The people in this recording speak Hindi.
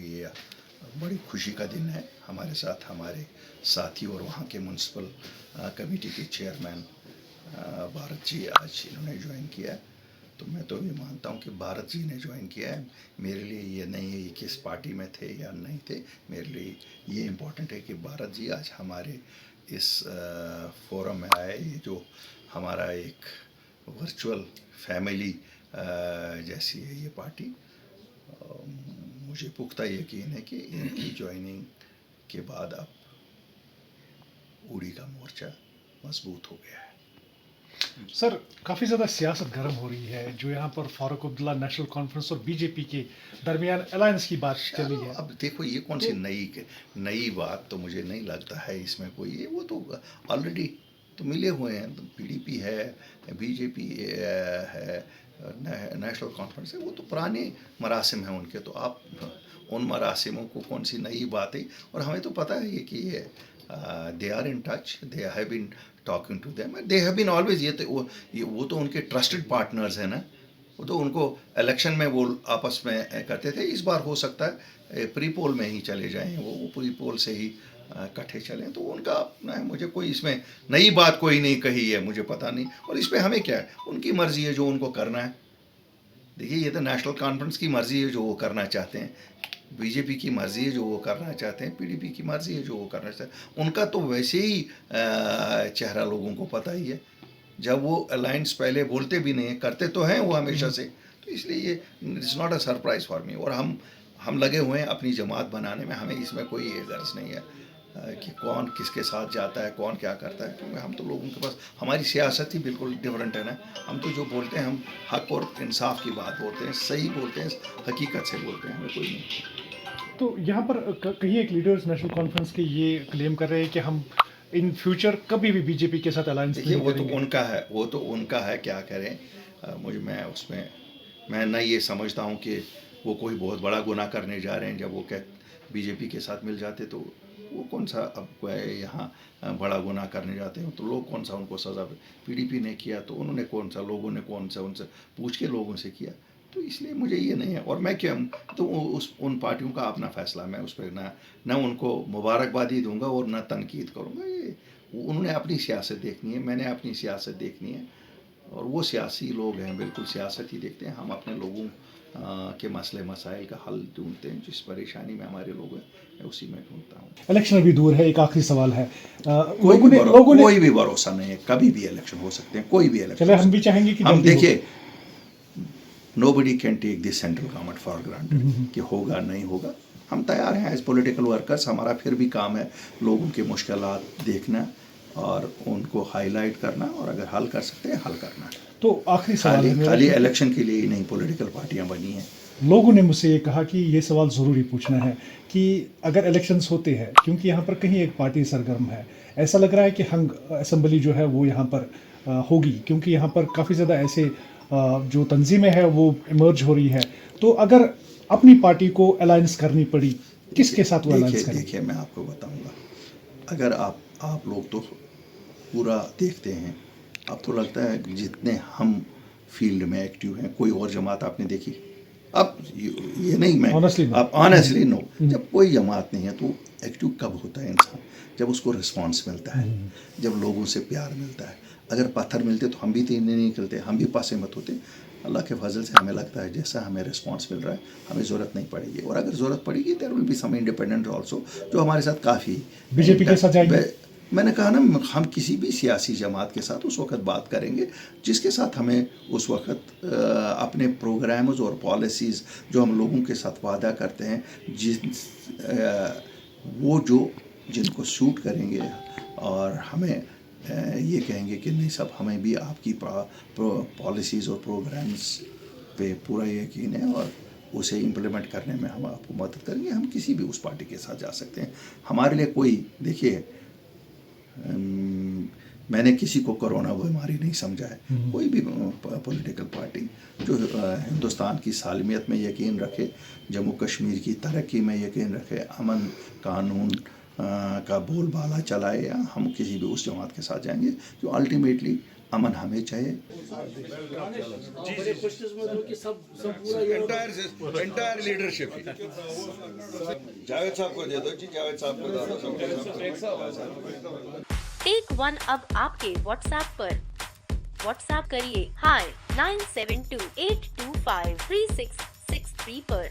ये बड़ी खुशी का दिन है हमारे साथ हमारे साथी और वहाँ के म्यूनसिपल कमेटी के चेयरमैन भारत जी आज इन्होंने ज्वाइन किया है। तो मैं तो ये मानता हूँ कि भारत जी ने ज्वाइन किया है। मेरे लिए ये नहीं है किस पार्टी में थे या नहीं थे, मेरे लिए ये इम्पोर्टेंट है कि भारत जी आज हमारे इस फोरम में आए। ये जो हमारा एक वर्चुअल फैमिली जैसी है ये पार्टी, मुझे पुख्ता यकीन है कि इनकी ज्वाइनिंग के बाद अब उड़ी का मोर्चा मजबूत हो गया है। सर, काफ़ी ज़्यादा सियासत गर्म हो रही है जो यहाँ पर फारूक अब्दुल्ला नेशनल कॉन्फ्रेंस और बीजेपी के दरमियान अलायंस की बात चली है। अब देखो ये कौन सी नई बात तो मुझे नहीं लगता है इसमें कोई ये, वो तो ऑलरेडी तो मिले हुए हैं। तो पीडीपी है, बीजेपी है, नेशनल कॉन्फ्रेंस है, वो तो पुराने मरासिम हैं उनके। तो आप उन मरासिमों को कौन सी नई बात है। और हमें तो पता है कि ये they are in touch, they have been talking to them, they have been always. वो तो उनके ट्रस्टेड पार्टनर्स हैं ना। वो तो उनको इलेक्शन में वो आपस में करते थे। इस बार हो सकता है प्री पोल में ही चले जाएं, वो प्री पोल से ही इकट्ठे चलें। तो उनका अपना है, मुझे कोई इसमें नई बात कोई नहीं कही है, मुझे पता नहीं। और इस पर हमें क्या है, उनकी मर्ज़ी है जो उनको करना है। देखिए ये तो नेशनल कॉन्फ्रेंस की मर्ज़ी है जो वो करना चाहते हैं, बीजेपी की मर्ज़ी है जो वो करना चाहते हैं, पीडीपी की मर्ज़ी है जो वो करना चाहते हैं। उनका तो वैसे ही चेहरा लोगों को पता ही है। जब वो अलायंस पहले बोलते भी नहीं, करते तो हैं वो हमेशा से। तो इसलिए ये it's not a surprise for me. और हम लगे हुए हैं अपनी जमात बनाने में। हमें इसमें कोई गर्ज नहीं है कि कौन किसके साथ जाता है, कौन क्या करता है, क्योंकि हम तो लोगों के पास हमारी सियासत ही बिल्कुल डिफरेंट है ना। हम तो जो बोलते हैं हम हक और इंसाफ की बात बोलते हैं, सही बोलते हैं, हकीकत से बोलते हैं, हमें कोई नहीं। तो यहाँ पर कहीं एक लीडर्स नेशनल कॉन्फ्रेंस के ये क्लेम कर रहे हैं कि हम इन फ्यूचर कभी भी बीजेपी के साथ अलायंस नहीं देखिए करेंगे। वो तो उनका है, क्या करें। मैं न ये समझता हूँ कि वो कोई बहुत बड़ा गुनाह करने जा रहे हैं। जब वो बीजेपी के साथ मिल जाते तो वो कौन सा अब यहाँ बड़ा गुनाह करने जाते हैं। तो लोग कौन सा उनको सज़ा, पीडीपी ने किया तो उन्होंने कौन सा, लोगों ने कौन सा उनसे पूछ के लोगों से किया। तो इसलिए मुझे ये नहीं है। और मैं क्या, तो उन पार्टियों का अपना फैसला, मैं उस पर ना उनको मुबारकबादी दूंगा और ना तनकीद करूँगा। ये उन्होंने अपनी सियासत देखनी है, मैंने अपनी सियासत देखनी है। और वो सियासी लोग हैं, बिल्कुल सियासत ही देखते हैं। हम अपने लोगों के मसले मसाइल का हल ढूंढते हैं। जिस परेशानी में हमारे लोग हैं मैं उसी में ढूंढता हूँ। इलेक्शन अभी दूर है, एक आखिरी सवाल है। कोई भी भरोसा नहीं है, कभी भी इलेक्शन हो सकते हैं, कोई भी इलेक्शन। चले, हम भी चाहेंगे कि हम देखिए, nobody can take the central government for granted कि होगा नहीं होगा। हम तैयार हैं एज पॉलिटिकल वर्कर्स। हमारा फिर भी काम है लोगों के मुश्किलात देखना और उनको हाईलाइट करना, और अगर हल कर सकते हैं हल करना। तो आखिरी सवाल है, खाली इलेक्शन के लिए ही नहीं पॉलिटिकल पार्टियां बनी हैं। लोगों ने मुझसे ये कहा कि ये सवाल ज़रूरी पूछना है कि अगर इलेक्शंस होते हैं, क्योंकि यहाँ पर कहीं एक पार्टी सरगर्म है, ऐसा लग रहा है कि हंग असेंबली जो है वो यहाँ पर होगी, क्योंकि यहाँ पर काफ़ी ज़्यादा ऐसे जो तंजीमें हैं वो इमर्ज हो रही है। तो अगर अपनी पार्टी को अलायंस करनी पड़ी, किसके साथ वो अलायंस करें? देखिए मैं आपको बताऊंगा। अगर आप लोग तो पूरा देखते हैं, अब तो लगता है जितने हम फील्ड में एक्टिव हैं, कोई और जमात आपने देखी? अब ये नहीं, मैं ऑनेस्टली नो। जब कोई जमात नहीं है तो एक्टिव कब होता है इंसान? जब उसको रिस्पांस मिलता है, जब लोगों से प्यार मिलता है। अगर पत्थर मिलते तो हम भी तीन नहीं निकलते, हम भी पासे मत होते। अल्लाह के फजल से हमें लगता है जैसा हमें रिस्पांस मिल रहा है हमें ज़रूरत नहीं पड़ेगी। और अगर ज़रूरत पड़ेगी there will be some independent also जो हमारे साथ काफ़ी बीजेपी के साथ जाएंगे। मैंने कहा ना, हम किसी भी सियासी जमात के साथ उस वक्त बात करेंगे जिसके साथ हमें उस वक्त अपने प्रोग्राम्स और पॉलिसीज़ जो हम लोगों के साथ वादा करते हैं, वो जिनको सूट करेंगे, और हमें ये कहेंगे कि नहीं सब हमें भी आपकी पॉलिसीज़ और प्रोग्राम्स पे पूरा यकीन है और उसे इम्प्लीमेंट करने में हम आपको मदद करेंगे। हम किसी भी उस पार्टी के साथ जा सकते हैं। हमारे लिए कोई, देखिए मैंने किसी को कोरोना बीमारी नहीं समझा है। कोई भी पॉलिटिकल पार्टी जो हिंदुस्तान की सालमियत में यकीन रखे, जम्मू कश्मीर की तरक्की में यकीन रखे, अमन कानून का बोलबाला चलाए, हम किसी भी उस जमात के साथ जाएंगे जो अल्टीमेटली अमन हमें चाहिए। एंटायर लीडरशिप जावेद साहब को दे दो जी, जावेद साहब को दे दो। टेक वन अब आपके व्हाट्सएप पर। व्हाट्सएप करिए हाय 9728253663 पर।